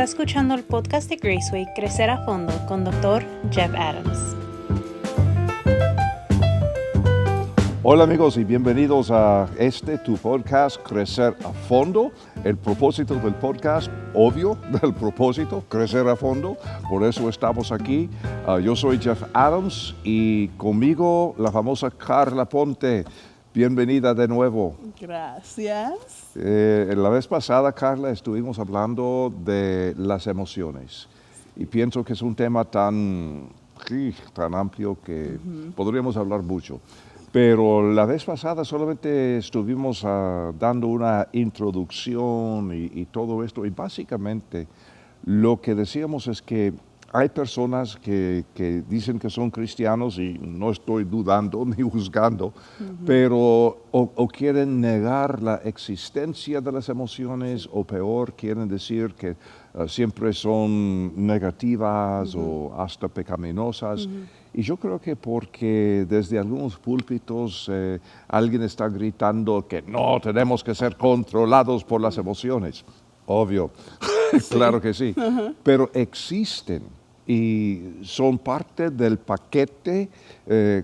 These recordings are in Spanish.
Está escuchando el podcast de Graceway Crecer a Fondo con Dr. Jeff Adams. Hola amigos y bienvenidos a tu podcast Crecer a Fondo. El propósito del podcast, obvio, del propósito, crecer a fondo. Por eso estamos aquí. Yo soy Jeff Adams y conmigo la famosa Carla Ponte. Bienvenida de nuevo. Gracias. La vez pasada, Carla, estuvimos hablando de las emociones. Y pienso que es un tema tan amplio que podríamos hablar mucho. Pero la vez pasada solamente estuvimos dando una introducción y todo esto. Y básicamente lo que decíamos es que hay personas que dicen que son cristianos y no estoy dudando ni juzgando, pero o quieren negar la existencia de las emociones o peor, quieren decir que siempre son negativas o hasta pecaminosas. Y yo creo que porque desde algunos púlpitos alguien está gritando que no tenemos que ser controlados por las emociones. Obvio, claro que sí, pero existen. Y son parte del paquete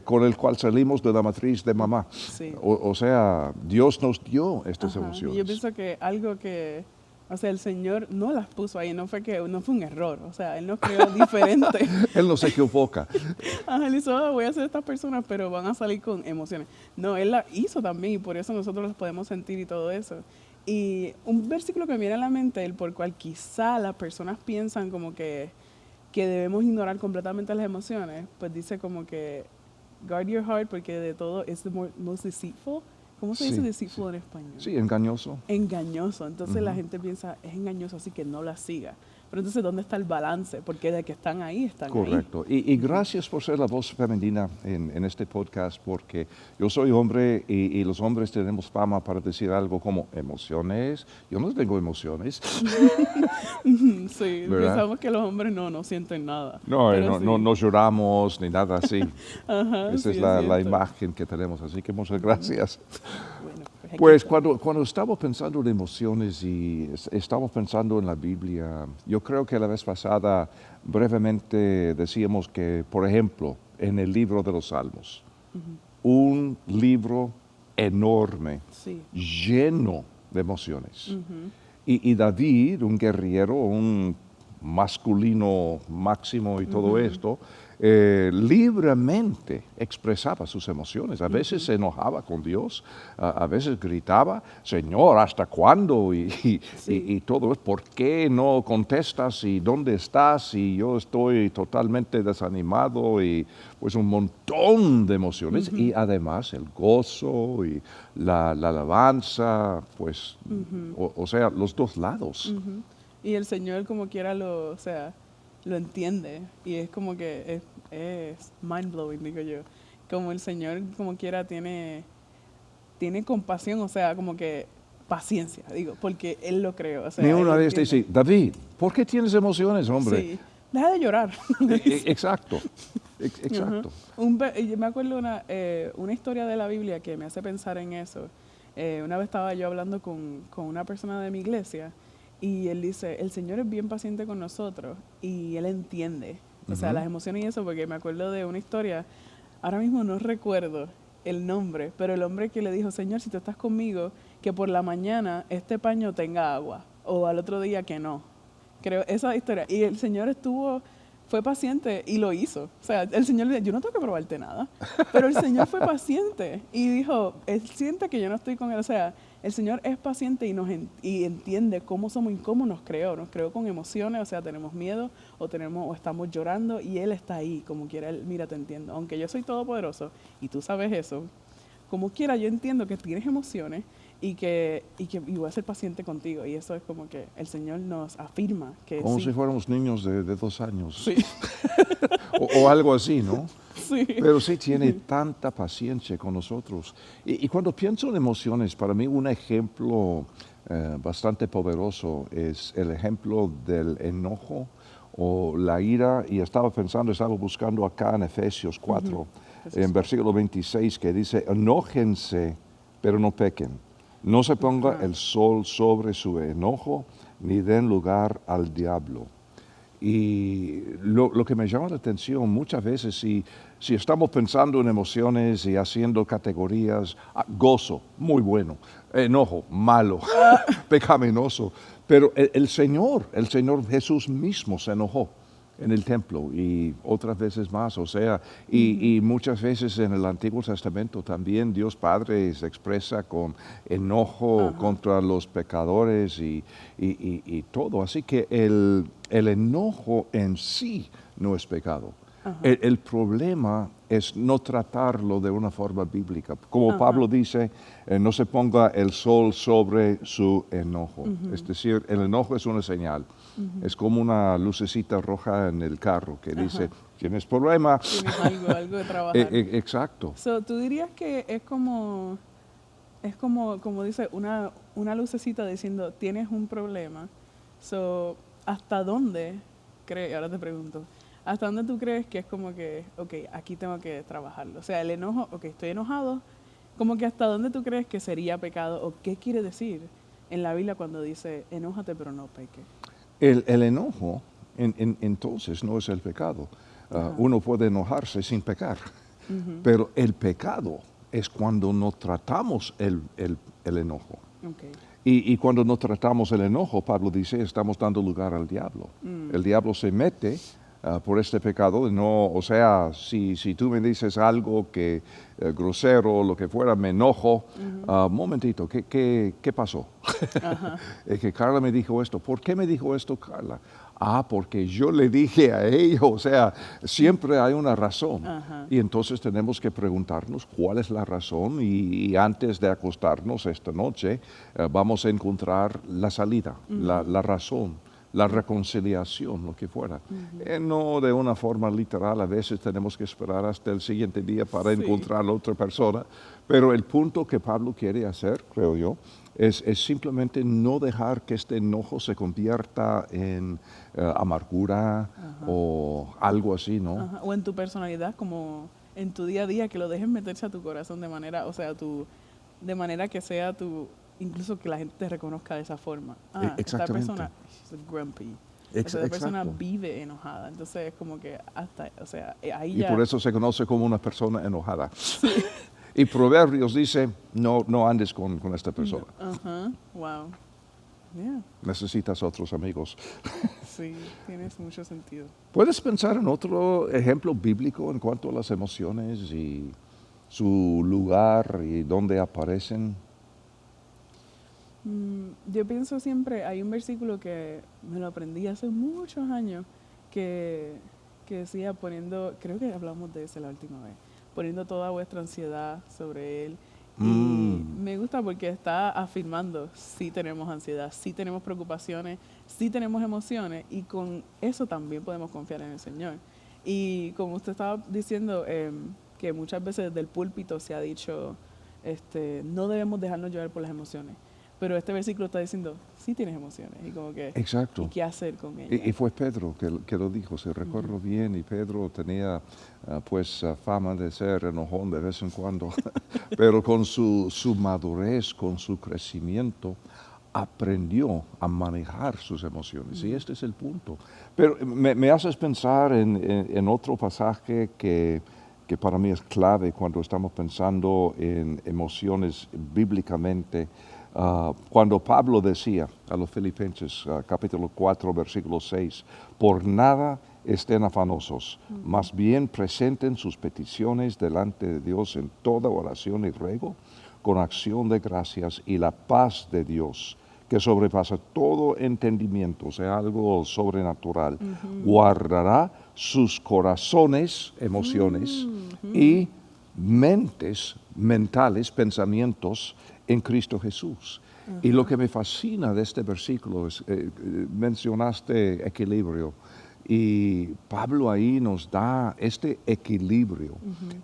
con el cual salimos de la matriz de mamá. Sí. O sea, Dios nos dio estas emociones. Y yo pienso que algo que, o sea, el Señor no las puso ahí, no fue un error, o sea, Él nos creó diferente. Él no se equivoca. Él hizo, voy a hacer estas personas, pero van a salir con emociones. No, Él las hizo también y por eso nosotros las podemos sentir y todo eso. Y un versículo que me viene a la mente, el por cual quizá las personas piensan como que debemos ignorar completamente las emociones, pues dice como que guard your heart porque de todo es the most deceitful. ¿Cómo se dice deceitful en español? Sí, engañoso. Engañoso. Entonces la gente piensa, es engañoso, así que no la siga. Pero entonces, ¿dónde está el balance? Porque de que están ahí, están ahí. Correcto. Y gracias por ser la voz femenina en este podcast, porque yo soy hombre y los hombres tenemos fama para decir algo como emociones. Yo no tengo emociones. Sí, ¿verdad? pensamos que los hombres no sienten nada. No lloramos ni nada así. Esa sí, es la cierto. imagen que tenemos, así que muchas gracias. Bueno, pues, Pues cuando estamos pensando en emociones y estamos pensando en la Biblia, yo creo que la vez pasada brevemente decíamos que, por ejemplo, en el libro de los Salmos, un libro enorme, Sí. lleno de emociones. Y David, un guerrero, un masculino máximo y todo esto, libremente expresaba sus emociones. A veces se enojaba con Dios, a veces gritaba, Señor, ¿hasta cuándo? Y todo es, ¿por qué no contestas? ¿Y dónde estás? Y yo estoy totalmente desanimado y pues un montón de emociones. Y además el gozo y la alabanza, pues, o sea, los dos lados. Y el Señor como quiera lo entiende y es como que es mind blowing, digo yo. Como el Señor como quiera tiene compasión, o sea, como que paciencia, digo, porque Él lo creó. O sea, Ni Él una vez entiende. dice, David, ¿por qué tienes emociones, hombre? Sí, deja de llorar. Exacto, exacto. Yo me acuerdo una historia de la Biblia que me hace pensar en eso. Una vez estaba yo hablando con una persona de mi iglesia y él dice, el Señor es bien paciente con nosotros y Él entiende, o sea, las emociones y eso, porque me acuerdo de una historia, ahora mismo no recuerdo el nombre, pero el hombre que le dijo, Señor, si tú estás conmigo, que por la mañana este paño tenga agua, o al otro día que no. Creo, esa historia. Y el Señor fue paciente y lo hizo. O sea, el Señor le dijo, yo no tengo que probarte nada. Pero el Señor fue paciente y dijo, Él siente que yo no estoy con Él. O sea, el Señor es paciente y entiende cómo somos y cómo nos creó. Nos creó con emociones, o sea, tenemos miedo o estamos llorando y Él está ahí, como quiera. Él, mira, te entiendo. Aunque yo soy todopoderoso y tú sabes eso, como quiera yo entiendo que tienes emociones y voy a ser paciente contigo. Y eso es como que el Señor nos afirma que Como sí. si fuéramos niños de 2 años. Sí. o algo así, ¿no? Sí. Pero sí tiene tanta paciencia con nosotros. Y cuando pienso en emociones, para mí un ejemplo bastante poderoso es el ejemplo del enojo o la ira. Y estaba buscando acá en Efesios 4, en versículo 26, que dice, enójense, pero no pequen. No se ponga el sol sobre su enojo, ni den lugar al diablo. Y lo que me llama la atención muchas veces, si estamos pensando en emociones y haciendo categorías, gozo, muy bueno, enojo, malo, pecaminoso, pero el Señor Jesús mismo se enojó en el templo y otras veces más, o sea, y muchas veces en el Antiguo Testamento también Dios Padre se expresa con enojo contra los pecadores y todo. Así que el enojo en sí no es pecado. El problema es no tratarlo de una forma bíblica. Como Pablo dice, no se ponga el sol sobre su enojo. Es decir, el enojo es una señal. Es como una lucecita roja en el carro que dice, tienes problema. Tienes algo de trabajar. Exacto. So, ¿tú dirías que es como dice, una lucecita diciendo, tienes un problema? So, ¿hasta dónde crees? Ahora te pregunto, ¿hasta dónde tú crees que es como que, ok, aquí tengo que trabajarlo? O sea, el enojo, ok, estoy enojado, como que ¿hasta dónde tú crees que sería pecado? ¿O qué quiere decir en la Biblia cuando dice, enójate pero no peque? El enojo, entonces, no es el pecado. Uno puede enojarse sin pecar, pero el pecado es cuando no tratamos el enojo. Okay. Y cuando no tratamos el enojo, Pablo dice, estamos dando lugar al diablo. El diablo se mete por este pecado. No, o sea, si tú me dices algo que grosero o lo que fuera, me enojo. Momentito, ¿qué pasó? Es que Carla me dijo esto. ¿Por qué me dijo esto, Carla? Porque yo le dije a ella. O sea, siempre hay una razón. Y entonces tenemos que preguntarnos cuál es la razón y antes de acostarnos esta noche vamos a encontrar la salida, la razón, la reconciliación, lo que fuera. No de una forma literal, a veces tenemos que esperar hasta el siguiente día para encontrar a la otra persona, pero el punto que Pablo quiere hacer, creo yo, es simplemente no dejar que este enojo se convierta en amargura o algo así, ¿no? O en tu personalidad, como en tu día a día, que lo dejes meterse a tu corazón de manera, o sea, de manera que sea incluso que la gente te reconozca de esa forma. Esta persona es grumpy. Esta persona vive enojada. Entonces es como que hasta, o sea, ahí ya... Y por eso se conoce como una persona enojada. Y Proverbios dice, no andes con esta persona. Wow. Yeah. Necesitas otros amigos. Sí, tienes mucho sentido. ¿Puedes pensar en otro ejemplo bíblico en cuanto a las emociones y su lugar y dónde aparecen? Yo pienso siempre, hay un versículo que me lo aprendí hace muchos años, que decía creo que hablamos de ese la última vez, poniendo toda vuestra ansiedad sobre Él. Y me gusta porque está afirmando, sí tenemos ansiedad, sí tenemos preocupaciones, sí tenemos emociones, y con eso también podemos confiar en el Señor. Y como usted estaba diciendo, que muchas veces desde el púlpito se ha dicho, no debemos dejarnos llevar por las emociones. Pero este versículo está diciendo, sí tienes emociones, y como que, exacto. ¿Y qué hacer con ellas? Y fue Pedro que lo dijo, si recuerdo bien, y Pedro tenía fama de ser enojón de vez en cuando, pero con su madurez, con su crecimiento, aprendió a manejar sus emociones, y este es el punto. Pero me haces pensar en otro pasaje que para mí es clave cuando estamos pensando en emociones bíblicamente. Cuando Pablo decía a los Filipenses, capítulo 4, versículo 6, por nada estén afanosos, más bien presenten sus peticiones delante de Dios en toda oración y ruego, con acción de gracias, y la paz de Dios, que sobrepasa todo entendimiento, o sea, algo sobrenatural, guardará sus corazones, emociones, y mentes, mentales, pensamientos, en Cristo Jesús. Y lo que me fascina de este versículo es, mencionaste equilibrio, y Pablo ahí nos da este equilibrio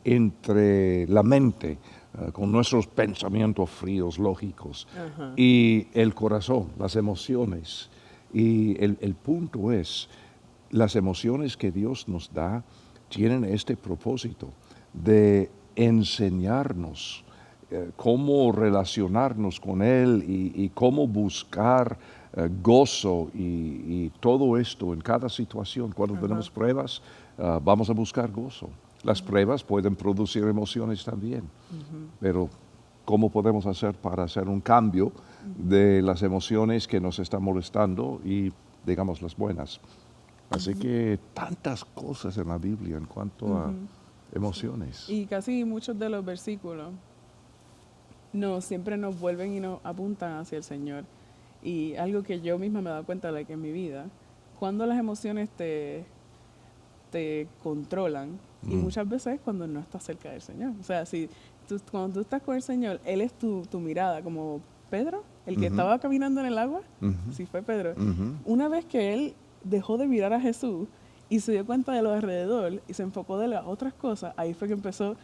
entre la mente, con nuestros pensamientos fríos, lógicos, y el corazón, las emociones. Y el punto es, las emociones que Dios nos da tienen este propósito de enseñarnos cómo relacionarnos con Él y cómo buscar gozo y todo esto en cada situación. Cuando tenemos pruebas, vamos a buscar gozo. Las pruebas pueden producir emociones también, pero ¿cómo podemos hacer para hacer un cambio de las emociones que nos están molestando y, digamos, las buenas? Así que tantas cosas en la Biblia en cuanto a emociones. Y casi muchos de los versículos siempre nos vuelven y nos apuntan hacia el Señor. Y algo que yo misma me he dado cuenta de que en mi vida, cuando las emociones te controlan, y muchas veces cuando no estás cerca del Señor. O sea, cuando tú estás con el Señor, Él es tu mirada, como Pedro, el que estaba caminando en el agua, sí fue Pedro. Una vez que él dejó de mirar a Jesús y se dio cuenta de lo alrededor y se enfocó de las otras cosas, ahí fue que empezó.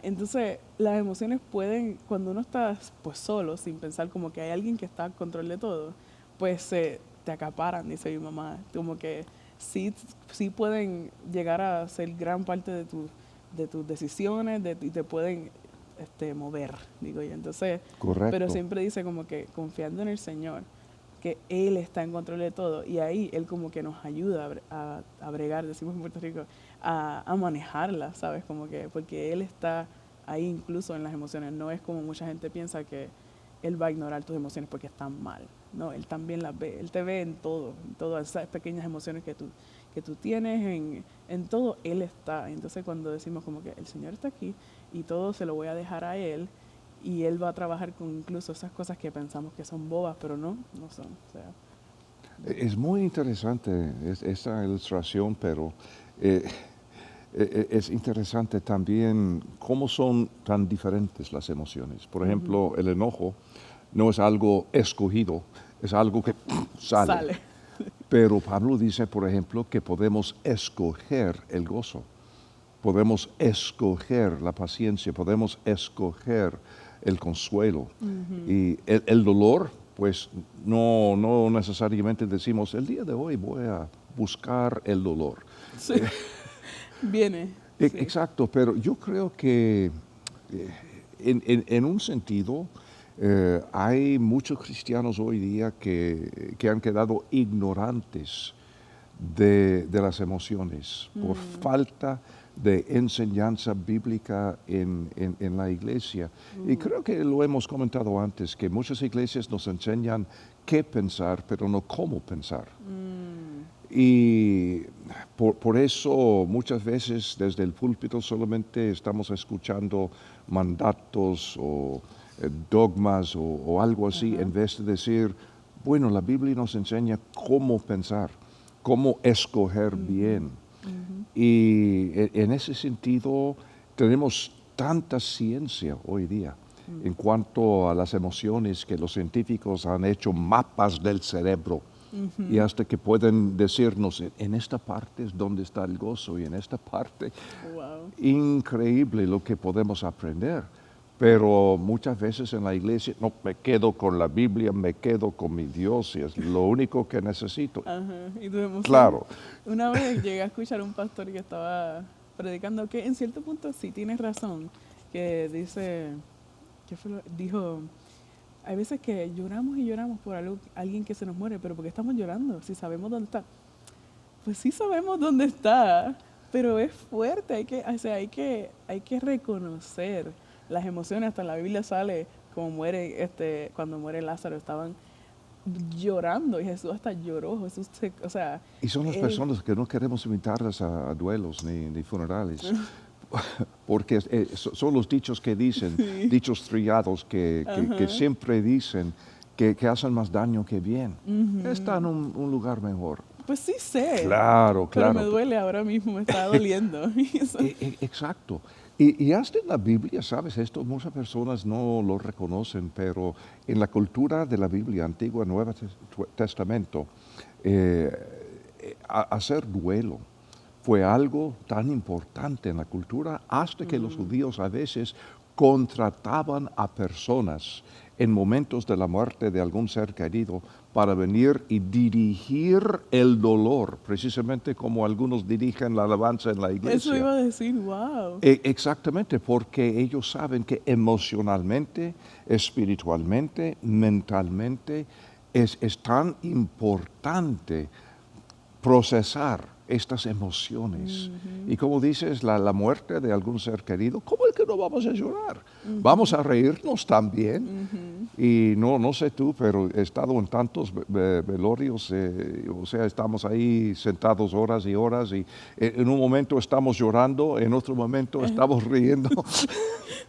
Entonces, las emociones pueden, cuando uno está pues solo, sin pensar como que hay alguien que está al control de todo, pues te acaparan, dice mi mamá. Como que sí pueden llegar a ser gran parte de tus decisiones y te pueden mover, digo yo. Entonces, Correcto. pero siempre dice como que confiando en el Señor, que Él está en control de todo, y ahí Él como que nos ayuda a bregar, decimos en Puerto Rico, a manejarla, ¿sabes? Como que porque Él está ahí incluso en las emociones. No es como mucha gente piensa que Él va a ignorar tus emociones porque están mal. No, Él también las ve. Él te ve en todas esas pequeñas emociones que tú tienes, en todo Él está. Entonces cuando decimos como que el Señor está aquí y todo se lo voy a dejar a Él, y Él va a trabajar con incluso esas cosas que pensamos que son bobas, pero no son. O sea, es muy interesante esta ilustración, pero es interesante también cómo son tan diferentes las emociones. Por ejemplo, el enojo no es algo escogido, es algo que sale. Pero Pablo dice, por ejemplo, que podemos escoger el gozo, podemos escoger la paciencia, podemos escoger el consuelo. Y el dolor, pues no necesariamente decimos, el día de hoy voy a buscar el dolor. Sí. Viene. Sí. Exacto, pero yo creo que en un sentido hay muchos cristianos hoy día que han quedado ignorantes de las emociones por falta de enseñanza bíblica en la iglesia. Y creo que lo hemos comentado antes, que muchas iglesias nos enseñan qué pensar, pero no cómo pensar. Y por eso muchas veces desde el púlpito solamente estamos escuchando mandatos o dogmas o algo así, en vez de decir, bueno, la Biblia nos enseña cómo pensar, cómo escoger bien. Y en ese sentido tenemos tanta ciencia hoy día en cuanto a las emociones, que los científicos han hecho mapas del cerebro y hasta que pueden decirnos, en esta parte es donde está el gozo y en esta parte. Wow. Increíble lo que podemos aprender. Pero muchas veces en la iglesia, no, me quedo con la Biblia, me quedo con mi Dios y es lo único que necesito. ¿Y tu emoción? Claro. Una vez llegué a escuchar a un pastor que estaba predicando que en cierto punto sí tienes razón, que dijo, hay veces que lloramos y lloramos por alguien que se nos muere, pero ¿por qué estamos llorando? Si sabemos dónde está. Pues sí sabemos dónde está, pero es fuerte, hay que reconocer las emociones. Hasta en la Biblia sale como cuando muere Lázaro, estaban llorando y Jesús hasta lloró. Y son las personas que no queremos invitarlas a duelos ni funerales, porque son los dichos que dicen, dichos trillados que siempre dicen que hacen más daño que bien. Está en un lugar mejor. Pues sí sé. Claro. Pero me duele ahora mismo, me está doliendo. Exacto. Y hasta en la Biblia, ¿sabes? Esto muchas personas no lo reconocen, pero en la cultura de la Biblia, Antiguo y Nuevo Testamento, hacer duelo fue algo tan importante en la cultura, hasta que los judíos a veces contrataban a personas en momentos de la muerte de algún ser querido para venir y dirigir el dolor, precisamente como algunos dirigen la alabanza en la iglesia. Eso iba a decir, wow. Exactamente, porque ellos saben que emocionalmente, espiritualmente, mentalmente, es tan importante procesar estas emociones. Y como dices, la muerte de algún ser querido, ¿cómo es que no vamos a llorar? Vamos a reírnos también. Y no sé tú, pero he estado en tantos velorios, o sea, estamos ahí sentados horas y horas y en un momento estamos llorando, en otro momento estamos riendo.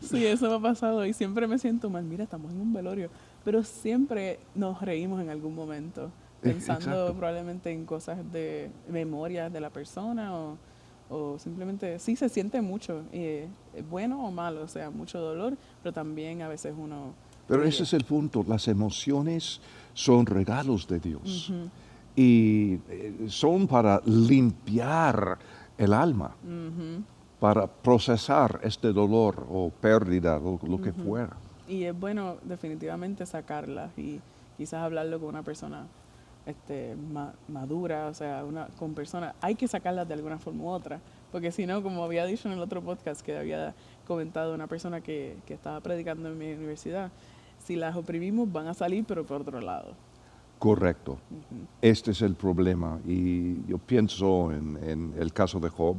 Sí, eso me ha pasado y siempre me siento mal. Mira, estamos en un velorio, pero siempre nos reímos en algún momento, pensando Exacto. probablemente en cosas de memoria de la persona o simplemente, sí se siente mucho, bueno o malo, o sea, mucho dolor, pero también a veces uno Pero ríe. ese es el punto, las emociones son regalos de Dios y son para limpiar el alma, para procesar este dolor o pérdida, lo que fuera. Y es bueno definitivamente sacarlas y quizás hablarlo con una persona madura, o sea, con personas, hay que sacarlas de alguna forma u otra, porque si no, como había dicho en el otro podcast que había comentado una persona que estaba predicando en mi universidad, si las oprimimos van a salir pero por otro lado. Correcto. Este es el problema y yo pienso en el caso de Job,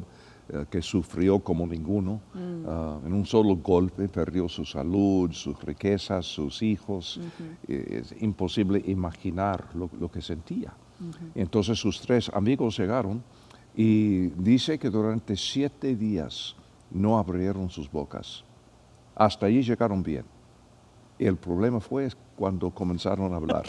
que sufrió como ninguno. En un solo golpe perdió su salud, sus riquezas, sus hijos. Es imposible imaginar lo que sentía. Entonces sus 3 amigos llegaron y dice que durante 7 días no abrieron sus bocas. Hasta allí llegaron bien. Y el problema fue cuando comenzaron a hablar.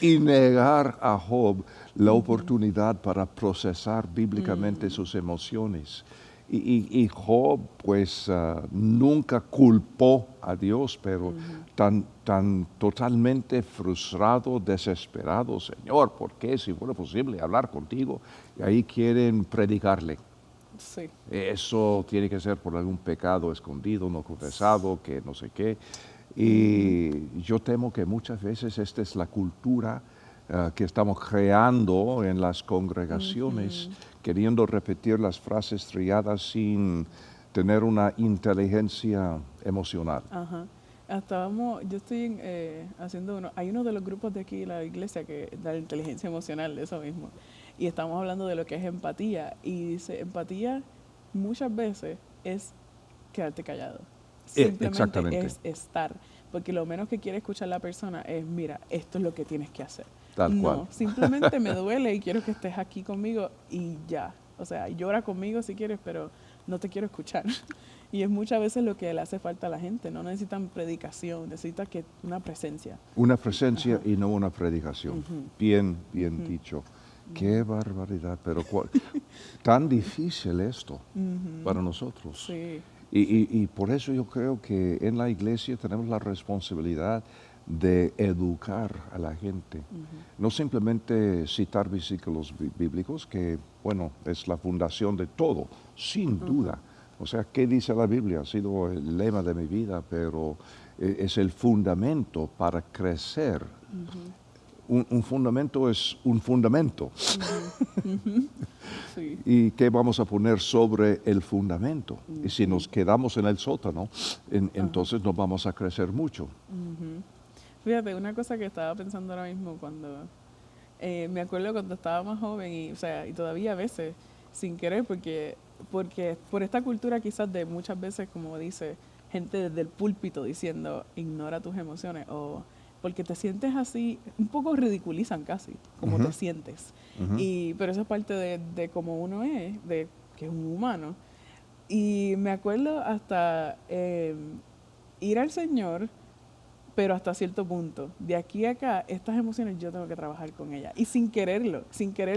Y negar a Job la oportunidad para procesar bíblicamente sus emociones. Y Job, pues, nunca culpó a Dios, pero tan totalmente frustrado, desesperado, Señor, ¿por qué si fuera posible hablar contigo? Y ahí quieren predicarle. Sí. Eso tiene que ser por algún pecado escondido, no confesado, que no sé qué. Y yo temo que muchas veces esta es la cultura que estamos creando en las congregaciones, queriendo repetir las frases trilladas sin tener una inteligencia emocional. Ajá. Yo estoy haciendo hay uno de los grupos de aquí en la iglesia que da la inteligencia emocional, de eso mismo. Y estamos hablando de lo que es empatía. Y dice, empatía muchas veces es quedarte callado. Simplemente Exactamente. es estar. Porque lo menos que quiere escuchar la persona es, mira, esto es lo que tienes que hacer. Tal No, cual. simplemente me duele y quiero que estés aquí conmigo y ya. O sea, llora conmigo si quieres, pero no te quiero escuchar. Y es muchas veces lo que le hace falta a la gente. No necesitan predicación, necesitan una presencia. Una presencia y no una predicación. Bien dicho. Qué barbaridad, pero tan difícil esto para nosotros. Sí. Y por eso yo creo que en la iglesia tenemos la responsabilidad de educar a la gente. No simplemente citar versículos bíblicos, que, bueno, es la fundación de todo, sin duda. O sea, ¿qué dice la Biblia? Ha sido el lema de mi vida, pero es el fundamento para crecer. Un fundamento es un fundamento. Sí. ¿Y qué vamos a poner sobre el fundamento? Y si nos quedamos en el sótano, entonces no vamos a crecer mucho. Fíjate, una cosa que estaba pensando ahora mismo cuando me acuerdo cuando estaba más joven y, o sea, y todavía a veces sin querer porque por esta cultura quizás de muchas veces, como dice gente desde el púlpito diciendo ignora tus emociones o porque te sientes así, un poco ridiculizan casi como te sientes. Pero eso es parte de cómo uno es, de que es un humano. Y me acuerdo hasta ir al Señor, pero hasta cierto punto. De aquí a acá, estas emociones yo tengo que trabajar con ellas. Y sin querer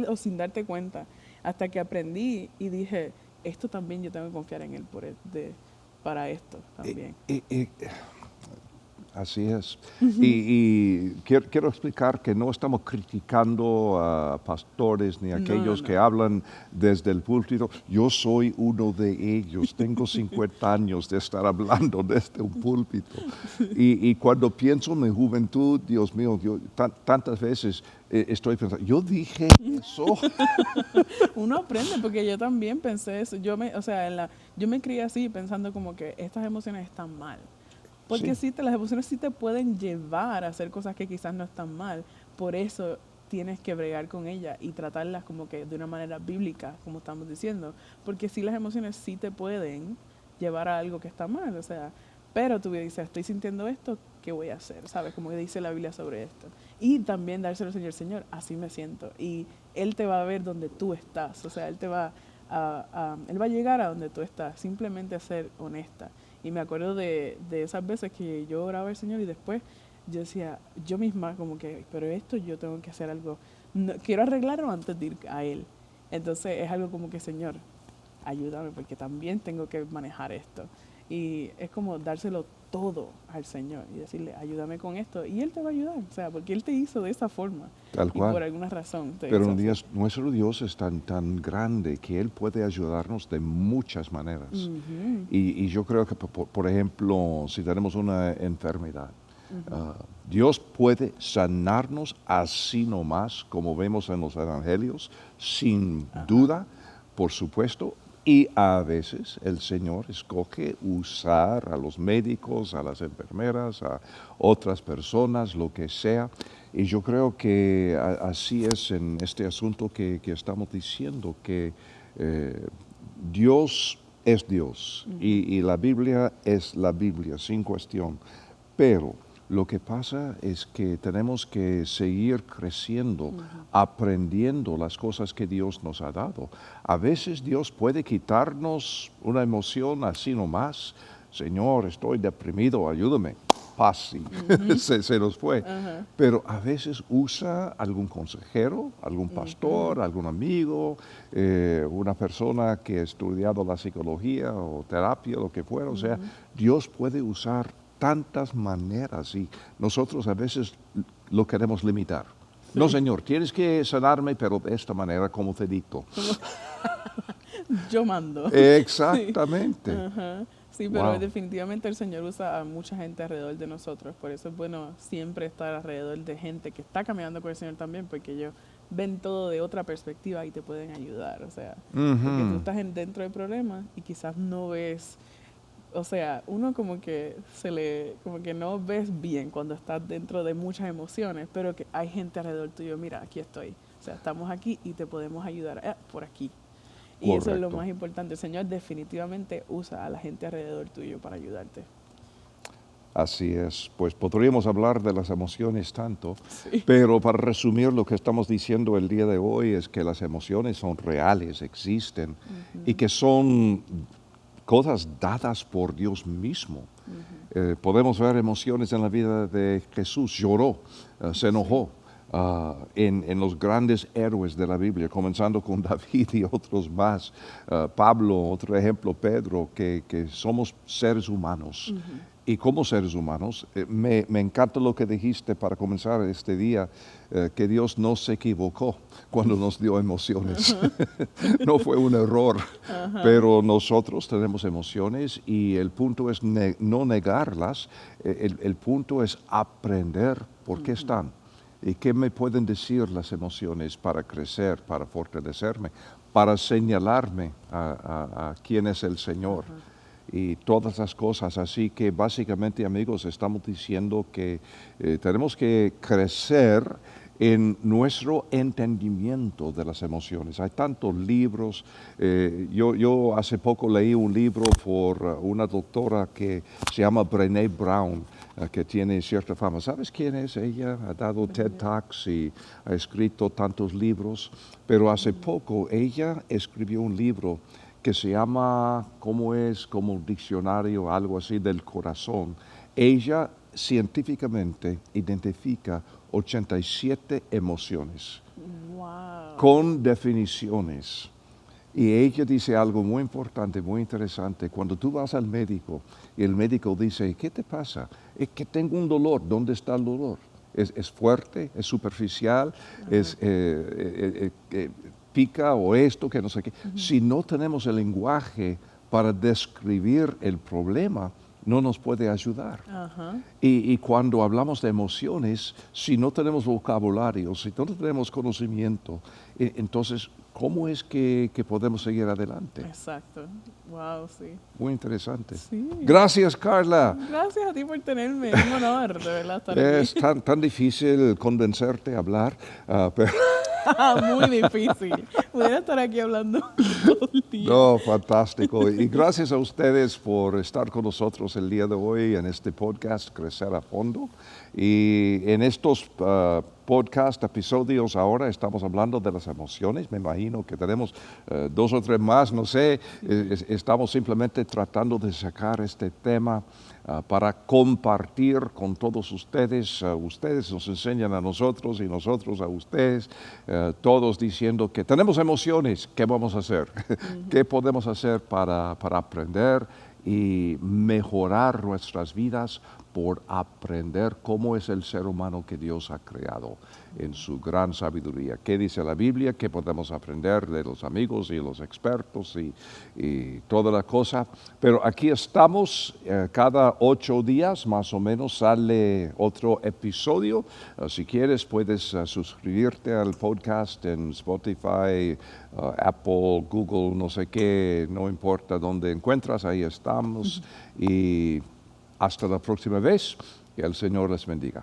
o sin darte cuenta, hasta que aprendí y dije, esto también yo tengo que confiar en Él para esto también. Así es. Y quiero explicar que no estamos criticando a pastores ni a aquellos que hablan desde el púlpito. Yo soy uno de ellos. Tengo 50 años de estar hablando desde un púlpito. Y cuando pienso en mi juventud, Dios mío, yo tantas veces estoy pensando, yo dije eso. Uno aprende, porque yo también pensé eso. Yo me crié así, pensando como que estas emociones están mal. Porque Sí. las emociones sí te pueden llevar a hacer cosas que quizás no están mal. Por eso tienes que bregar con ellas y tratarlas como que de una manera bíblica, como estamos diciendo. Porque sí las emociones sí te pueden llevar a algo que está mal, o sea, pero tú dices, estoy sintiendo esto, ¿qué voy a hacer? ¿Sabes? Como dice la Biblia sobre esto. Y también dárselo al Señor, Señor, así me siento. Y Él te va a ver donde tú estás, o sea, Él te va Él va a llegar a donde tú estás, simplemente a ser honesta. Y me acuerdo de esas veces que yo oraba al Señor y después yo decía, yo misma como que, pero esto yo tengo que hacer algo, quiero arreglarlo antes de ir a Él. Entonces es algo como que, Señor, ayúdame porque también tengo que manejar esto. Y es como dárselo todo al Señor y decirle, ayúdame con esto. Y Él te va a ayudar, o sea, porque Él te hizo de esa forma. Tal Y por cual. alguna razón te Pero hizo un así. día nuestro Dios es tan grande que Él puede ayudarnos de muchas maneras. Ujú, Y yo creo que, por ejemplo, si tenemos una enfermedad, Dios puede sanarnos así nomás, como vemos en los evangelios, sin duda, por supuesto. Y a veces el Señor escoge usar a los médicos, a las enfermeras, a otras personas, lo que sea. Y yo creo que así es en este asunto que estamos diciendo, que eh, Dios es Dios y la Biblia es la Biblia, sin cuestión. Pero lo que pasa es que tenemos que seguir creciendo, aprendiendo las cosas que Dios nos ha dado. A veces Dios puede quitarnos una emoción así nomás. Señor, estoy deprimido, ayúdame. Paz, y se nos fue. ajá, Pero a veces usa algún consejero, algún pastor, algún amigo, una persona que ha estudiado la psicología o terapia, lo que fuera. O sea, Dios puede usar tantas maneras y nosotros a veces lo queremos limitar. No, sí. Señor, tienes que sanarme, pero de esta manera, como te dicto. Yo mando. Sí. Exactamente. Ajá. Sí, pero Wow. definitivamente el Señor usa a mucha gente alrededor de nosotros. Por eso es bueno siempre estar alrededor de gente que está caminando con el Señor también, porque ellos ven todo de otra perspectiva y te pueden ayudar. O sea, porque tú Ujú. estás dentro del problema y quizás no ves, o sea, uno como que como que no ves bien cuando estás dentro de muchas emociones, pero que hay gente alrededor tuyo, mira, aquí estoy. O sea, estamos aquí y te podemos ayudar por aquí. Y eso es lo Correcto. más importante. El Señor definitivamente usa a la gente alrededor tuyo para ayudarte. Así es, pues podríamos hablar de las emociones tanto, Sí. pero para resumir lo que estamos diciendo el día de hoy es que las emociones son reales, existen y que son cosas dadas por Dios mismo. Podemos ver emociones en la vida de Jesús, lloró, se enojó. En los grandes héroes de la Biblia, comenzando con David y otros más, Pablo, otro ejemplo, Pedro, que somos seres humanos. Y como seres humanos, me encanta lo que dijiste para comenzar este día, que Dios no se equivocó cuando nos dio emociones. No fue un error, pero nosotros tenemos emociones y el punto es no negarlas, el punto es aprender por qué están. ¿Y qué me pueden decir las emociones para crecer, para fortalecerme, para señalarme a quién es el Señor? Y todas las cosas. Así que básicamente, amigos, estamos diciendo que tenemos que crecer en nuestro entendimiento de las emociones. Hay tantos libros. Yo hace poco leí un libro por una doctora que se llama Brené Brown, que tiene cierta fama. ¿Sabes quién es ella? Ha dado TED Talks y ha escrito tantos libros, pero hace poco ella escribió un libro que se llama, ¿cómo es? Como un diccionario, algo así del corazón. Ella científicamente identifica 87 emociones Wow. con definiciones. Y ella dice algo muy importante, muy interesante. Cuando tú vas al médico y el médico dice, ¿qué te pasa? Es que tengo un dolor. ¿Dónde está el dolor? ¿Es fuerte? ¿Es superficial? ¿Es pica o esto, que no sé qué? Si no tenemos el lenguaje para describir el problema, no nos puede ayudar. Ajá. Y cuando hablamos de emociones, si no tenemos vocabulario, si no tenemos conocimiento, entonces, ¿cómo es que podemos seguir adelante? Exacto. Wow, sí. Muy interesante. Sí. Gracias, Carla. Gracias a ti por tenerme. Es un honor, de verdad, estar Es aquí. tan difícil convencerte a hablar, pero Muy difícil. Pudiera estar aquí hablando todo el día. no, fantástico. Y gracias a ustedes por estar con nosotros el día de hoy en este podcast Crecer a Fondo. Y en estos podcast episodios ahora estamos hablando de las emociones. Me imagino que tenemos 2 o 3 más, no sé. Estamos simplemente tratando de sacar este tema para compartir con todos ustedes. Ustedes nos enseñan a nosotros y nosotros a ustedes, todos diciendo que tenemos emociones, ¿qué vamos a hacer? ¿Qué podemos hacer para aprender y mejorar nuestras vidas por aprender cómo es el ser humano que Dios ha creado en su gran sabiduría? ¿Qué dice la Biblia? ¿Qué podemos aprender de los amigos y los expertos y toda la cosa? Pero aquí estamos, cada 8 días más o menos sale otro episodio. Si quieres puedes suscribirte al podcast en Spotify, Apple, Google, no sé qué, no importa dónde encuentras, ahí estamos. Y hasta la próxima vez, que el Señor les bendiga.